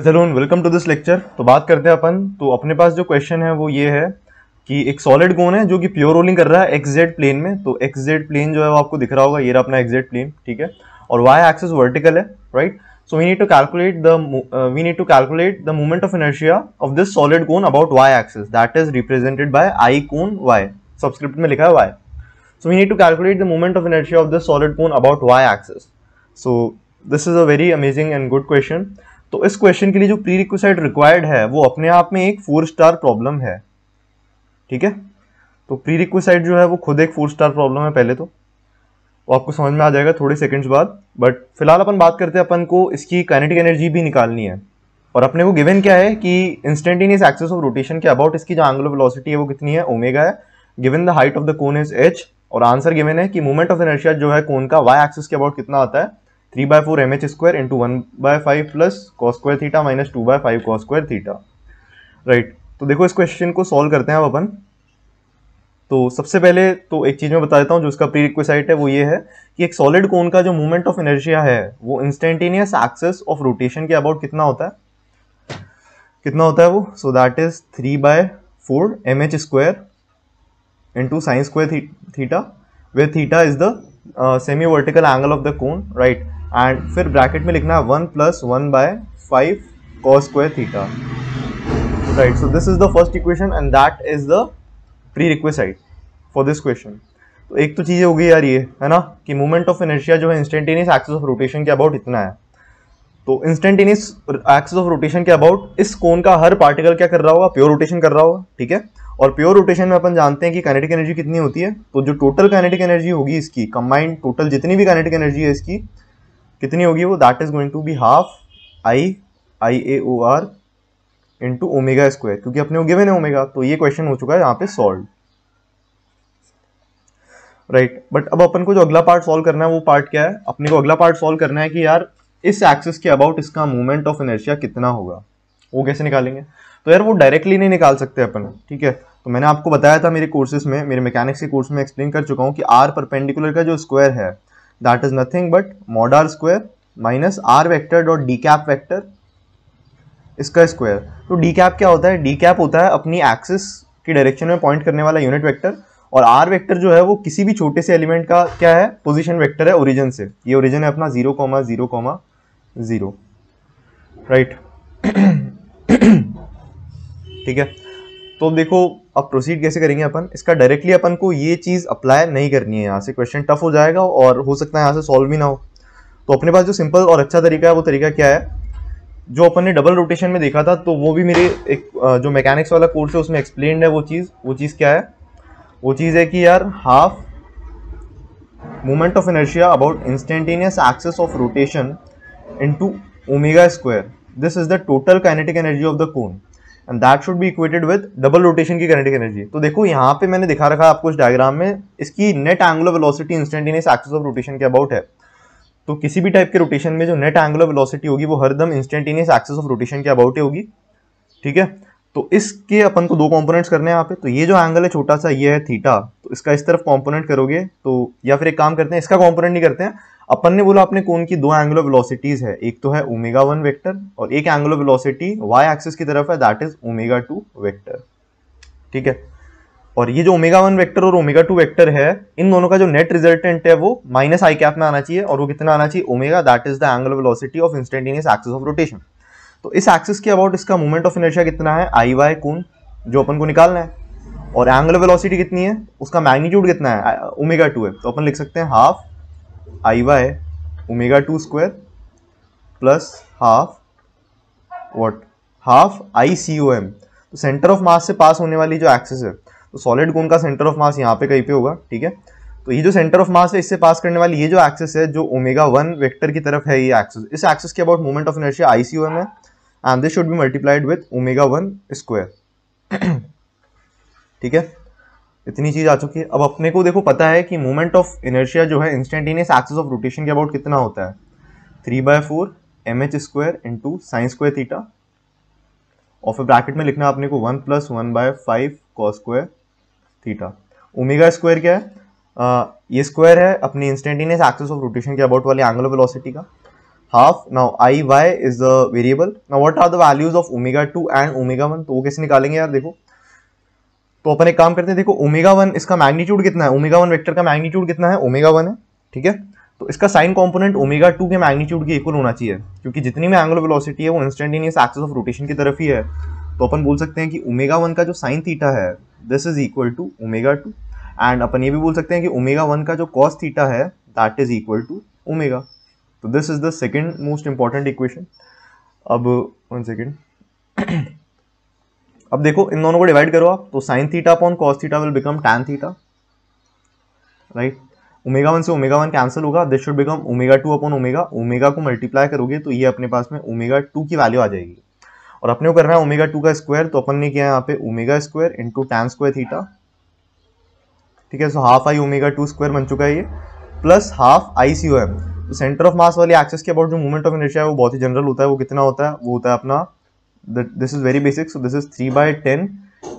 Salon welcome to this lecture. तो बात करते हैं अपन। तो अपने पास जो क्वेश्चन है वो ये है कि एक सॉलिड कोन है जो कि प्योर रोलिंग कर रहा है एक्स जेड प्लेन में। तो एक्स जेड प्लेन जो है वो आपको दिख रहा होगा, ये रहा अपना एक्स जेड प्लेन, ठीक है। और वाई एक्सिस वर्टिकल है, right. So we need to calculate the moment of inertia of this solid cone about Y axis, that is represented by I cone Y, subscript में लिखा है Y. So we need to calculate the moment of inertia of the solid cone about y-axis. So this is a very amazing and good question. तो इस question के लिए जो प्रीरिक्विसाइट required है वो अपने आप में एक 4 स्टार प्रॉब्लम है, ठीक है। तो प्रीरिक्विसाइट जो है वो खुद एक 4 स्टार प्रॉब्लम है। पहले तो वो आपको समझ में आ जाएगा थोड़े सेकंड्स बाद, बट फिलहाल अपन बात करते हैं, अपन को इसकी काइनेटिक एनर्जी भी निकालनी है। और अपने को गिवन क्या है कि इंस्टेंटेनियस एक्सिस ऑफ रोटेशन के अबाउट इसकी जो एंगुलर वेलोसिटी है वो कितनी है, ओमेगा है। Given the height of the cone is h, और आंसर गिवन है कि मोमेंट ऑफ इनर्शिया जो है कोन का y एक्सिस के अबाउट कितना आता है, 3/4 mh square into 1/5 plus cos square theta minus 2/5 cos square theta, right. तो देखो इस क्वेश्चन को सॉल्व करते हैं अब अपन। तो सबसे पहले तो एक चीज मैं बता देता हूँ, जो इसका प्रीरिक्विसाइट है वो ये है कि एक सॉलिड कोन का जो मोमेंट ऑफ इनर्शिया है वो इंस्टेंटेनियस एक्सिस ऑफ रोटेशन के अबाउट कितना होता है वो। सो that is 3/4 mh square into sin square theta, where theta is the semi vertical angle of the cone, right। and फिर ब्रैकेट में लिखना है 1 + 1/5 cos square theta, right। so this is the first equation and that is the prerequisite for this question। तो एक तो चीज़ हो गई यार, ये है ना कि मोमेंट ऑफ इनर्शिया जो है इंस्टेंटेनियस एक्सिस ऑफ रोटेशन के अबाउट इतना है। तो इंस्टेंटेनियस एक्सिस ऑफ रोटेशन के अबाउट इस कोन का हर पार्टिकल क्या कर रहा होगा, प्योर रोटेशन कर रहा होगा, ठीक है। और प्योर रोटेशन में अपन जानते हैं कि काइनेटिक एनर्जी कितनी होती है। तो जो टोटल काइनेटिक एनर्जी होगी इसकी, कंबाइंड टोटल जितनी भी काइनेटिक एनर्जी है इसकी कितनी होगी वो, that is going to be half IAOR into omega square, क्योंकि अपने को गिवन है ओमेगा। तो ये क्वेश्चन हो चुका है यहाँ पे सॉल्व, राइट। बट अब अपन को जो अगला पार्ट सॉल्व करना है वो पार्ट क्या है, अपने को अगला पार्ट सॉल्व करना है कि यार इस एक्सिस के अबाउट इसका मोमेंट ऑफ इनर्शिया कितना होगा, वो कैसे निकालेंगे। तो यार वो डायरेक्टली नहीं निकाल सकते अपन, ठीक है। तो मैंने आपको बताया था मेरे कोर्सेज में, मेरे मैकेनिक्स के कोर्स में एक्सप्लेन कर चुका हूँ कि आर परपेंडिकुलर का जो स्क्वायर है that is nothing but mod R square minus R vector dot D cap vector, इसका स्क्वायर। तो डी कैप क्या होता है, डी कैप होता है अपनी एक्सिस की डायरेक्शन में पॉइंट करने वाला यूनिट वेक्टर, और आर वेक्टर जो है वो किसी भी छोटे से एलिमेंट का क्या है, पोजीशन वेक्टर है ओरिजिन से। ये ओरिजिन है अपना 0,0,0, राइट। ठीक है। तो देखो अब प्रोसीड कैसे करेंगे अपन, इसका डायरेक्टली अपन को ये चीज अप्लाई नहीं करनी है, यहाँ से क्वेश्चन टफ हो जाएगा और हो सकता है यहाँ से सॉल्व भी ना हो। तो अपने पास जो सिंपल और अच्छा तरीका है वो तरीका क्या है, जो अपन ने डबल रोटेशन में देखा था, तो वो भी मेरे एक जो मैकेनिक्स वाला कोर्स है उसमें एक्सप्लेन्ड है। वो चीज क्या है, वो चीज है कि यार half moment of inertia about instantaneous axis of rotation into omega square, this is the total kinetic energy of the cone and that should be equated with double rotation की काइनेटिक एनर्जी। तो देखो यहाँ पे मैंने दिखा रखा है आपको इस डायग्राम में, इसकी net angular velocity instantaneous axis of rotation के अबाउट है। तो किसी भी टाइप के रोटेशन में जो नेट एंगुलर वेलोसिटी होगी वो हरदम इंस्टेंटेनियस एक्सिस ऑफ रोटेशन के अबाउट ही होगी, ठीक है। तो इसके अपन को दो कंपोनेंट्स करने हैं यहाँ पे। तो ये जो एंगल है छोटा सा, ये है थीटा, तो इसका इस तरफ कंपोनेंट करोगे तो, या फिर एक काम करते हैं इसका कंपोनेंट नहीं करते हैं, अपन ने बोला अपने कोन की दो एंगुलर वेलोसिटीज है, एक तो है ओमेगा 1 वेक्टर और एक एंगुलर वेलोसिटी y एक्सिस की तरफ है दैट इज ओमेगा 2 वेक्टर, ठीक है। और ये जो ओमेगा 1 वेक्टर और ओमेगा 2 वेक्टर है, इन दोनों का जो नेट रिजल्टेंट है वो माइनस आई कैप में आना चाहिए, और वो कितना आना चाहिए, omega, that is the angular velocity of instantaneous axis of rotation. तो इस एक्सिस के अबाउट इसका मोमेंट ऑफ इनर्शिया कितना है, IY कोन, जो अपन को निकालना है, और एंगुलर वेलोसिटी कितनी है, उसका मैग्नीट्यूड कितना है, ओमेगा 2 है। तो अपन लिख सकते हैं half IY omega 2 square plus half ICOM। तो सेंटर ऑफ मास से पास होने वाली जो एक्सिस है, तो सॉलिड कोन का सेंटर ऑफ मास यहाँ पे कहीं पे होगा, ठीक है। तो ये जो सेंटर ऑफ मास है इससे पास करने वाली ये जो एक्सिस है जो ओमेगा 1 वेक्टर की तरफ है, ये एक्सिस, इस एक्सिस के about moment of inertia ICOM है and this should B multiplied with omega 1 square, ठीक है। इतनी चीज आ चुकी है। अब अपने को देखो पता है कि मोमेंट ऑफ इनर्शिया जो है इंस्टेंटेनियस एक्सिस ऑफ रोटेशन के अबाउट कितना होता है, 3/4 mh square into sine square theta, और फिर ब्रैकेट में लिखना है अपने को 1 + 1/5 cos square theta. Omega square क्या है, ये स्क्वायर है अपनी इंस्टेंटेनियस एक्सिस ऑफ रोटेशन के अबाउट वाले एंगुलर वेलोसिटी का। half. Now iy is the variable. Now what are the values of omega 2 and omega 1? तो वो कैसे निकालेंगे यार? देखो, तो अपन एक काम करते हैं, देखो ओमेगा 1 इसका मैग्नीट्यूड कितना है, ओमेगा 1 वेक्टर का मैग्नीट्यूड कितना है, ओमेगा 1 है, ठीक है। तो इसका साइन कंपोनेंट ओमेगा 2 के मैग्नीट्यूड के इक्वल होना चाहिए, क्योंकि जितनी में एंगुलर वेलोसिटी है वो इंस्टेंटेनियस एक्सिस ऑफ रोटेशन की तरफ ही है। तो अपन बोल सकते हैं कि ओमेगा 1 का जो साइन थीटा है this is equal to omega 2, and अपन ये भी बोल सकते हैं कि ओमेगा 1 का जो कॉस थीटा है that is equal to omega. तो this is the second most important equation. अब 1 सेकेंड, अब देखो इन दोनों को डिवाइड करो आप, तो sign theta upon cos theta will become tan theta, right. Omega 1 से ओमेगा 1 कैंसिल होगा, this should become omega 2 upon omega, omega को मल्टीप्लाई करोगे तो ये अपने पास में ओमेगा 2 की वैल्यू आ जाएगी, और अपने को करना है ओमेगा 2 का स्क्वायर, तो अपन ने किया यहाँ पे omega square into tan square theta, ठीक है। So half I omega 2 square बन चुका है ये, plus half I C O M. तो सेंटर ऑफ मास वाली एक्सिस के अबाउट जो मूवमेंट ऑफ इनर्शिया है वो बहुत ही जनरल होता है, वो कितना होता है, वो होता है अपना, this is very basic, so this is 3/10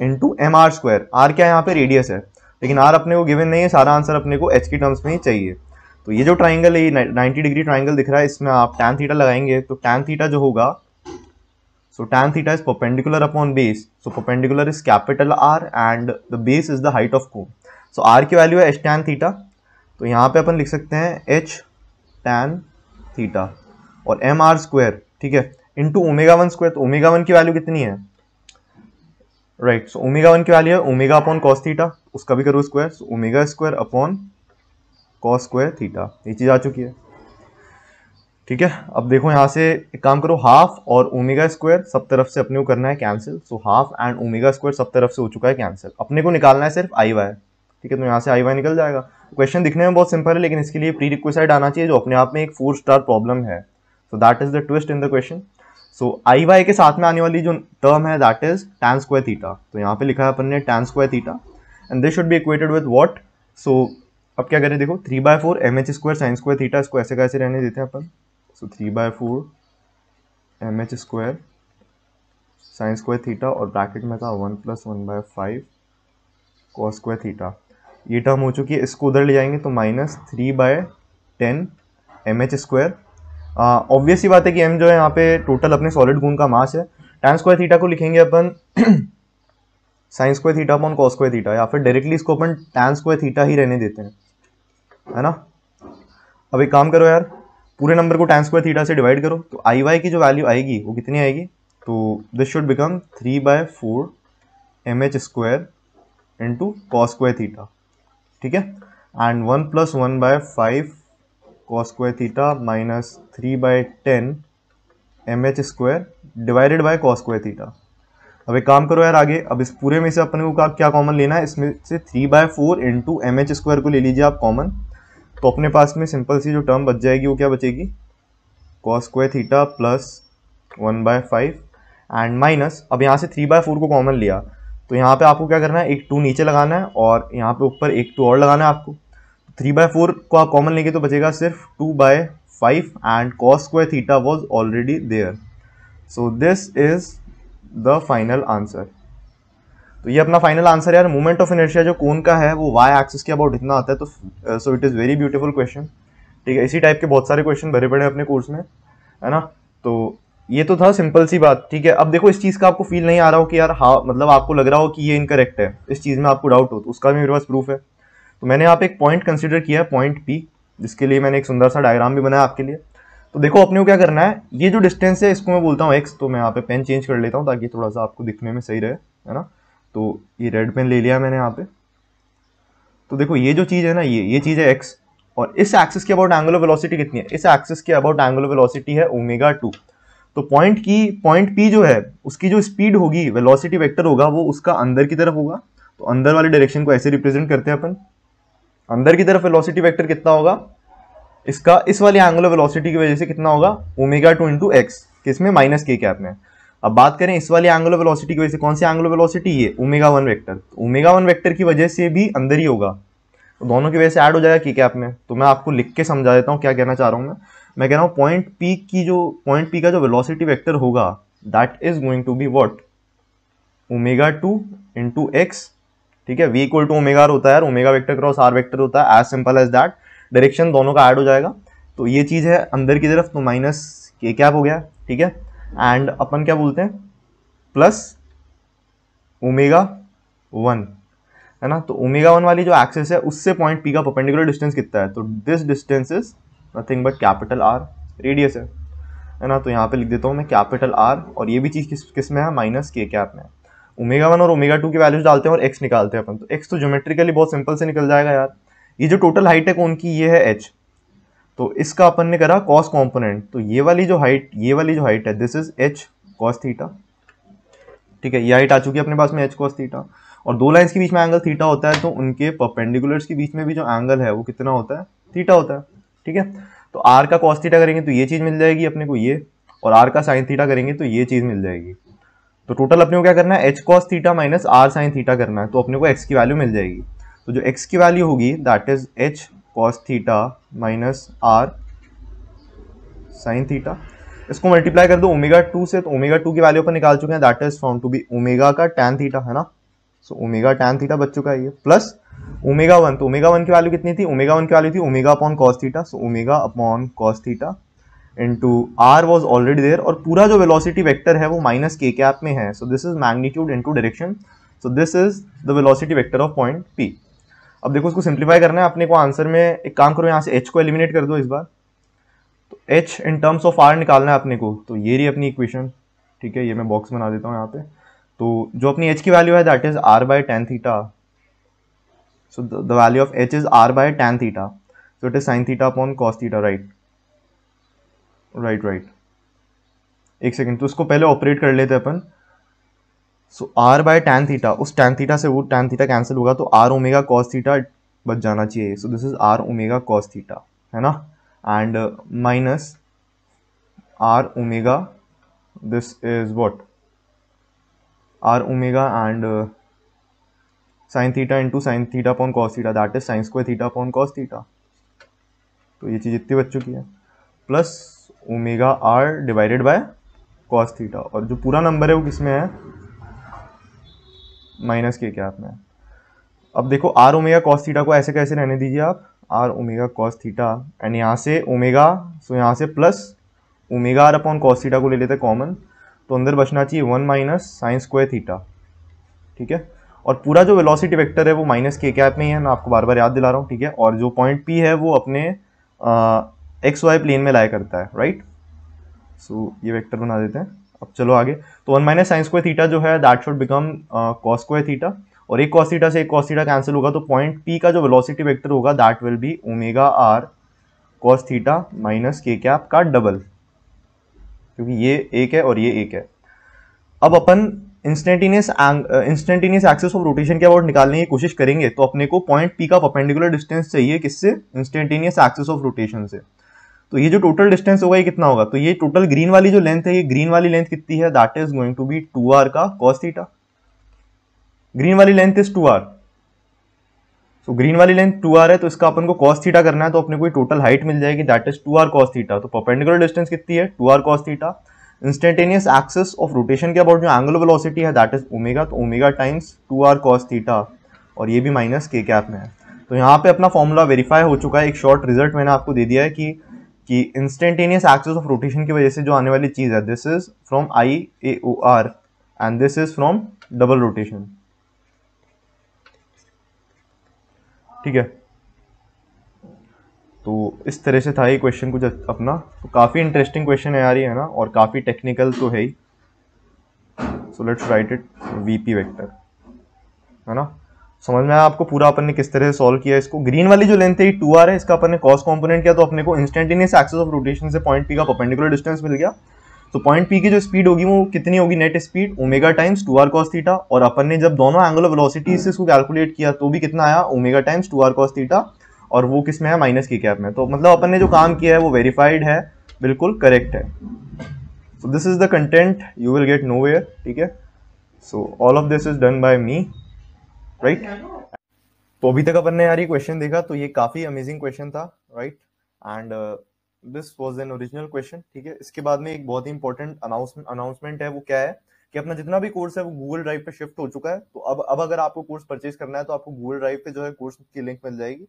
into M R square. R क्या है यहाँ पे, रेडियस है, लेकिन आर अपने को गिवन नहीं है, सारा आंसर अपने को एच की टर्म्स में ही चाहिए। तो ये जो ट्राइंगल है, ये 90 डिग्री ट्राइंगल दिख रहा है, इसमें आप टैन थीटा लगाएंगे तो टैन थीटा जो होगा, so tan theta is perpendicular upon base, so perpendicular is capital R and the base is the height of cone. So R की वैल्यू है एच टैन थीटा, तो यहाँ पे अपन लिख सकते हैं एच टैन थीटा और एम आर स्क्वायर, ठीक है, इंटू ओमेगा 1 स्क्वायर। तो ओमेगा 1 की वैल्यू कितनी है, राइट, सो ओमेगा 1 की वैल्यू है ओमेगा अपॉन कॉस थीटा, उसका भी करो square, so omega square upon cos square theta, ये चीज आ चुकी है, ठीक है। अब देखो यहाँ से एक काम करो, हाफ और ओमेगा स्क्वायर सब तरफ से अपने को करना है cancel, so half and omega square सब तरफ से हो चुका है कैंसिल, अपने को निकालना है सिर्फ आई वाई, ठीक है। तो यहाँ से आई वाई निकल जाएगा। क्वेश्चन दिखने में बहुत सिंपल है, लेकिन इसके लिए प्री रिक्विजिट आना चाहिए जो अपने आप में एक 4 स्टार प्रॉब्लम है, so that is the twist in the question. So I Y के साथ में आने वाली जो टर्म है that is tan square theta, तो यहाँ पे लिखा है अपन ने tan square theta, and this should be equated with what. So अब क्या करें, देखो 3/4 M H square sine square theta, इसको ऐसे कैसे रहने देते हैं अपन, so 3/4 M H square sine square theta, और ब्रैकेट में था 1 + 1/5 कॉस स्क्वायर थीटा, ये टर्म हो चुकी है, इसको उधर ले जाएंगे तो -3/10 एम एच स्क्वायर। ऑब्वियस ही बात है कि m जो है यहाँ पे टोटल अपने सॉलिड गुण का मास है। टैन स्क्वायर थीटा को लिखेंगे अपन sine square theta upon cos square theta, या फिर डायरेक्टली इसको अपन टैन स्क्वायर थीटा ही रहने देते हैं, है ना। अब एक काम करो यार, पूरे नंबर को टैन स्क्वायर थीटा से डिवाइड करो, तो आई वाई की जो वैल्यू आएगी वो कितनी आएगी, तो this should become 3/4 M H square into cos square theta, ठीक है, and 1 + 1/5 cos square theta minus 3/10 M H square divided by cos square theta. अब एक काम करो यार आगे, अब इस पूरे में से अपन को क्या कॉमन लेना है, इसमें से 3/4 इंटू एम एच स्क्वायर को ले लीजिए आप कॉमन, तो अपने पास में सिंपल सी जो टर्म बच जाएगी वो क्या बचेगी, cos square theta plus 1/5 and minus, अब यहाँ से 3/4 को कॉमन लिया, तो यहाँ पे आपको क्या करना है, एक 2 नीचे लगाना है और यहाँ पे ऊपर एक 2 और लगाना है आपको। 3/4 को आप कॉमन लेंगे तो बचेगा सिर्फ 2/5 and cos square theta was already there, so this is the final answer. तो ये अपना फाइनल आंसर यार। मोमेंट ऑफ इनर्शिया जो कोन का है वो वाई एक्सिस के अबाउट इतना आता है, तो so it is very beautiful question, ठीक है। इसी टाइप के बहुत सारे क्वेश्चन भरे पड़े अपने कोर्स में, है ना। तो ये तो था सिंपल सी बात, ठीक है। अब देखो इस चीज़ का आपको फील नहीं आ रहा हो कि यार हाँ, मतलब आपको लग रहा हो कि ये इनकरेक्ट है, इस चीज़ में आपको डाउट हो, तो उसका भी मेरे पास प्रूफ है। तो मैंने यहाँ पे एक पॉइंट कंसिडर किया है, पॉइंट पी, जिसके लिए मैंने एक सुंदर सा डायग्राम भी बनाया आपके लिए। तो देखो अपने को क्या करना है, ये जो डिस्टेंस है इसको मैं बोलता हूँ एक्स, तो मैं यहाँ पे पेन चेंज कर लेता हूँ ताकि थोड़ा सा आपको दिखने में सही रहे, है ना। तो ये रेड पेन ले लिया मैंने यहाँ पे। तो देखो ये जो चीज़ है ना, ये चीज़ है एक्स, और इस एक्सिस के अबाउट एंगुलर वेलोसिटी कितनी है, इस एक्सिस के अबाउट एंगुलर वेलोसिटी है ओमेगा 2। तो पॉइंट पी जो है उसकी जो स्पीड होगी, वेलोसिटी वेक्टर होगा, वो उसका अंदर की तरफ होगा। तो अंदर वाले डायरेक्शन को ऐसे रिप्रेजेंट करते हैं अपन, अंदर की तरफ वेलोसिटी वेक्टर कितना होगा इसका, इस वाली एंगुलर वेलोसिटी की वजह से कितना होगा, ओमेगा 2 इंटू एक्स, किसमें माइनस के कैप में। अब बात करें इस वाली एंगुलर वेलोसिटी की वजह से, कौन सी एंगुलर वेलोसिटी, ये ओमेगा 1 वेक्टर, ओमेगा 1 वेक्टर की वजह से भी अंदर ही होगा, तो दोनों की वजह से ऐड हो जाएगा के कैप में। तो मैं आपको लिख के समझा देता हूँ क्या कहना चाह रहा हूँ मैं कह रहा हूँ पॉइंट पी का जो वेलोसिटी वेक्टर होगा that is going to be what, omega 2 into X, ठीक है। v equal to omega R होता है यार, omega vector cross R vector होता है, as simple as that, direction दोनों का ऐड हो जाएगा। तो ये चीज़ है अंदर की तरफ, तो माइनस के कैप हो गया, ठीक है। एंड अपन क्या बोलते हैं, प्लस ओमेगा 1, है ना। तो ओमेगा 1 वाली जो एक्सिस है उससे पॉइंट पी का परपेंडिकुलर डिस्टेंस कितना है, तो this distance is nothing but capital R, radius है ना। तो यहाँ पे लिख देता हूँ मैं कैपिटल आर, और ये भी चीज़ किस में है, माइनस के कैप में है। ओमेगा 1 और ओमेगा 2 की वैल्यूज डालते हैं और एक्स निकालते हैं अपन, तो एक्स तो ज्योमेट्रिकली बहुत सिंपल से निकल जाएगा यार। ये जो टोटल हाइट है कौन की, ये है एच, तो इसका अपन ने करा कॉस कॉम्पोनेंट, तो ये वाली जो हाइट है this is H cos theta, ठीक है। ये हाइट आ चुकी है अपने पास में एच कॉस थीटा, और दो लाइंस के बीच में एंगल थीटा होता है, तो उनके परपेंडिकुलर्स के बीच में भी जो एंगल है वो कितना होता है, थीटा होता है, ठीक है। तो आर का कॉस थीटा करेंगे तो ये चीज मिल जाएगी अपने को ये, और आर का साइन थीटा करेंगे तो ये चीज मिल जाएगी। तो टोटल अपने को क्या करना है, H cos theta minus R sine theta करना है, तो अपने को एक्स की वैल्यू मिल जाएगी। तो जो एक्स की वैल्यू होगी that is H cos theta minus R sine theta. इसको मल्टीप्लाई कर दो ओमेगा 2 से, तो ओमेगा 2 की वैल्यू अपन निकाल चुके हैं, that is found to be omega का टैन थीटा, है ना। सो ओमेगा टैन थीटा बच चुका है ये, प्लस ओमेगा 1, तो ओमेगा 1 की वैल्यू कितनी थी, ओमेगा 1 की वैल्यू थी omega upon cos theta, so omega upon cos theta into R was already there, और पूरा जो वेलोसिटी वेक्टर है वो माइनस के कैप में है, सो this is magnitude into direction, so this is the velocity vector of point P. अब देखो इसको सिंप्लीफाई करना है अपने को आंसर में, एक काम करो यहाँ से एच को एलिमिनेट कर दो इस बार, तो H in terms of R निकालना है अपने को, तो ये रही अपनी इक्वेशन, ठीक है। ये मैं बॉक्स बना देता हूँ यहाँ पे, तो जो अपनी एच की वैल्यू है that is R by tan theta, so the value of H is R by tan theta, so it is sine theta upon cos theta, right right right. एक सेकंड, तो उसको पहले ऑपरेट कर लेते हैं अपन। So R by tan theta, उस tan theta से वो टैन थीटा कैंसिल होगा, तो आर ओमेगा कॉस थीटा बच जाना चाहिए, so this is R omega cos theta, है ना। And minus R omega, this is what, R omega and sine theta into sine theta upon cos theta, that is sine square theta upon cos theta, तो ये चीज़ इतनी बच चुकी है, plus omega R divided by cos theta, और जो पूरा नंबर है वो किस में है, माइनस के कैप में। अब देखो आर ओमेगा कॉस थीटा को ऐसे कैसे रहने दीजिए आप, R omega cos theta, and यहाँ से ओमेगा, सो यहाँ से plus omega R upon cos theta को ले लेते हैं कॉमन, तो अंदर बचना चाहिए 1 माइनस साइन स्क्वायर थीटा, ठीक है। और पूरा जो वेलोसिटी वेक्टर है वो माइनस के कैप में ही है, मैं आपको बार बार याद दिला रहा हूँ, ठीक है। और जो पॉइंट पी है वो अपने एक्स वाई प्लेन में लाया करता है, राइट। सो ये वेक्टर बना देते हैं। अब चलो आगे, तो 1 माइनस साइन स्क्वायर थीटा जो है that should become cos square theta, और एक कॉस थीटा से एक कॉस थीटा कैंसिल होगा, तो पॉइंट पी का जो वेलोसिटी वेक्टर होगा that will be omega R cos theta minus K cap का डबल, क्योंकि ये एक है और ये एक है। अब अपन इंस्टेंटेनियस एक्सिस ऑफ रोटेशन के अबाउट निकालने की कोशिश करेंगे, तो अपने को पॉइंट पी का परपेंडिकुलर डिस्टेंस चाहिए, किससे, इंस्टेंटेनियस एक्सिस ऑफ रोटेशन से। तो ये जो टोटल डिस्टेंस होगा ये कितना होगा, तो ये टोटल ग्रीन वाली जो लेंथ है, ये ग्रीन वाली लेंथ कितनी है, that is going to be 2r का cos थीटा। ग्रीन वाली लेंथ इज 2r, सो ग्रीन वाली लेंथ 2r है, तो इसका अपन को cos थीटा करना है, तो अपने को टोटल हाइट मिल जाएगी that is 2r cos theta. तो परपेंडिकुलर डिस्टेंस कितनी है, 2r cos theta. Instantaneous axis of rotation के अबाउट जो एंगुलर वेलोसिटी है दैट इज ओमेगा, तो omega times 2r cos theta, और ये भी माइनस के कैप में है। तो यहाँ पे अपना फॉर्मूला वेरीफाई हो चुका है, एक शॉर्ट रिजल्ट मैंने आपको दे दिया है कि इंस्टेंटेनियस एक्सिस ऑफ रोटेशन की वजह से जो आने वाली चीज है this is from I A O R and this is from double rotation, ठीक है। तो इस तरह से था ये क्वेश्चन कुछ अपना, तो काफ़ी इंटरेस्टिंग क्वेश्चन है यार ये, है ना, और काफ़ी टेक्निकल तो है ही। So let's write it VP vector, है ना। समझ में आया आपको पूरा अपन ने किस तरह से सॉल्व किया इसको। ग्रीन वाली जो लेंथ है 2r है, इसका अपन ने कॉस कंपोनेंट किया, तो अपने को इंस्टेंटेनियस एक्सिस ऑफ रोटेशन से पॉइंट पी का परपेंडिकुलर डिस्टेंस मिल गया। तो पॉइंट पी की जो स्पीड होगी वो कितनी होगी, net speed omega times 2r cos theta, और अपन ने जब दोनों एंगुलर वेलोसिटी से इसको कैलकुलेट किया तो भी कितना आया, omega times 2r cos theta, और वो किस में है, माइनस के कैप में। तो मतलब अपन ने जो काम किया है वो वेरीफाइड है, बिल्कुल करेक्ट है। सो this is the content, you will gate nowhere, ठीक है। So all of this is done by me, right. तो अभी तक अपन ने यार ये क्वेश्चन देखा, तो ये काफी अमेजिंग क्वेश्चन था, right. And this was an original question, ठीक है। इसके बाद में एक बहुत ही इंपॉर्टेंट अनाउंसमेंट है, वो क्या है कि अपना जितना भी कोर्स है वो गूगल ड्राइव पे शिफ्ट हो चुका है। तो अब अगर आपको कोर्स परचेज करना है तो आपको गूगल ड्राइव पे जो है कोर्स की लिंक मिल जाएगी।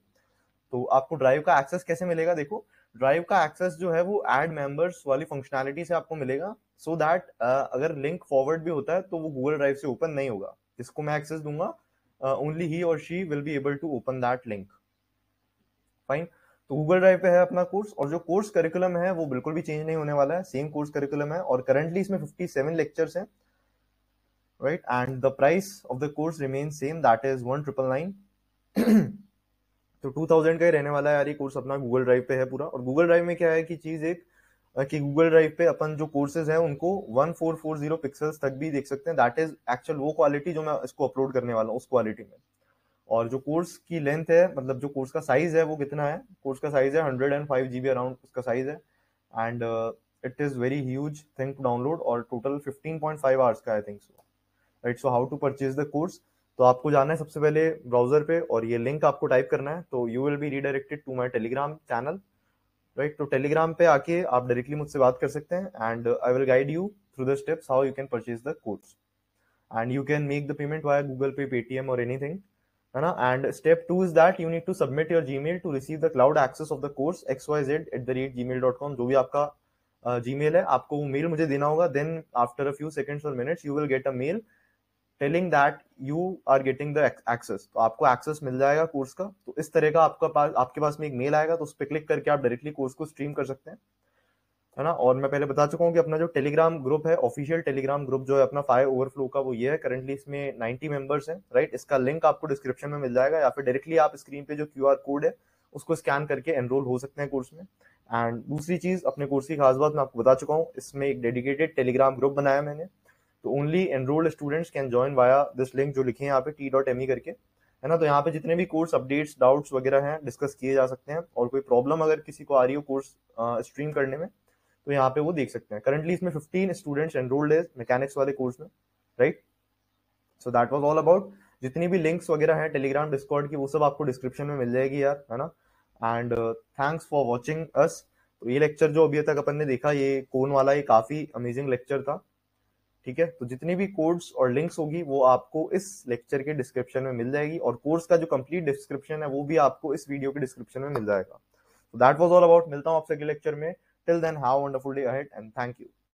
तो आपको ड्राइव का एक्सेस कैसे मिलेगा? देखो, ड्राइव का एक्सेस जो है वो ऐड मेंबर्स वाली फंक्शनैलिटी से आपको मिलेगा, सो दैट अगर लिंक फॉरवर्ड भी होता है तो वो गूगल ड्राइव से ओपन नहीं होगा। जिसको मैं एक्सेस दूंगा, ओनली ही और she will be able to open that link. Fine. तो गूगल ड्राइव पे है अपना कोर्स, और जो कोर्स करिकुलम है वो बिल्कुल भी चेंज नहीं होने वाला है, सेम कोर्स करिकुलम है, और करंटली इसमें 57 लेक्चर्स हैं, right, and the price of the course remain same, that is 1999। तो 2000 का ही रहने वाला है यार ये कोर्स अपना, गूगल ड्राइव पे है पूरा। और गूगल ड्राइव में क्या है कि चीज एक, कि गूगल ड्राइव पे अपन जो कोर्सेज हैं उनको 1440 पिक्सल्स तक भी देख सकते हैं, दैट इज एक्चुअल वो क्वालिटी जो मैं इसको अपलोड करने वाला हूँ उस क्वालिटी में। और जो कोर्स की लेंथ है, मतलब जो कोर्स का साइज है वो कितना है, कोर्स का साइज है 105 GB अराउंड उसका साइज है, and it is very huge thing to download, और टोटल 15.5 आवर्स का I think so, right. So how to purchase the course? तो आपको जाना है सबसे पहले ब्राउजर पे, और ये लिंक आपको टाइप करना है, तो you will be redirected to my Telegram channel, right. तो टेलीग्राम पे आके आप डायरेक्टली मुझसे बात कर सकते हैं, and I will guide you through the steps how you can purchase the course, and you can make the payment via Google Pay, Paytm और एनीथिंग, है ना। And step 2 is that you need to submit your Gmail to receive the cloud access of the course xyz@gmail.com। जो भी आपका Gmail है, आपको वो mail मुझे देना होगा, then after a few seconds और minutes you will get a mail telling that you are getting the access. तो आपको एक्सेस मिल जाएगा कोर्स का। तो इस तरह का आपके पास में एक मेल आएगा, तो उस पर क्लिक करके आप डायरेक्टली कोर्स को स्ट्रीम कर सकते हैं, है ना। और मैं पहले बता चुका हूँ कि अपना जो टेलीग्राम ग्रुप है, ऑफिशियल टेलीग्राम ग्रुप जो है अपना फायर ओवरफ्लो का, वो ये है, करंटली इसमें 90 मेंबर्स हैं, राइट। इसका लिंक आपको डिस्क्रिप्शन में मिल जाएगा, या फिर डायरेक्टली आप स्क्रीन पे जो QR कोड है उसको स्कैन करके एनरोल हो सकते हैं कोर्स में। एंड दूसरी चीज, अपने कोर्स की खास बात मैं आपको बता चुका हूँ, इसमें एक डेडिकेटेड टेलीग्राम ग्रुप बनाया मैंने, तो only enrolled students can join via this link जो लिखे हैं यहाँ पे t.me करके, है ना। तो यहाँ पे जितने भी कोर्स अपडेट्स, डाउट्स वगैरह हैं डिस्कस किए जा सकते हैं, और कोई प्रॉब्लम अगर किसी को आ रही हो कोर्स स्ट्रीम करने में, तो यहाँ पे वो देख सकते हैं। करंटली इसमें 15 स्टूडेंट्स एनरोल्ड है मैकेनिक्स वाले कोर्स में, right. So that was all about. जितनी भी लिंक्स वगैरह हैं टेलीग्राम, डिस्कॉर्ड की, वो सब आपको डिस्क्रिप्शन में मिल जाएगी यार, है ना। And thanks for watching us. तो ये लेक्चर जो अभी तक अपन ने देखा, ये कोन वाला, ये काफी अमेजिंग लेक्चर था, ठीक है। तो जितनी भी कोड्स और लिंक्स होगी वो आपको इस लेक्चर के डिस्क्रिप्शन में मिल जाएगी, और कोर्स का जो कंप्लीट डिस्क्रिप्शन है वो भी आपको इस वीडियो के डिस्क्रिप्शन में मिल जाएगा। So that was all about। मिलता हूँ आपसे अगले लेक्चर में। Till then, have a wonderful day ahead and thank you.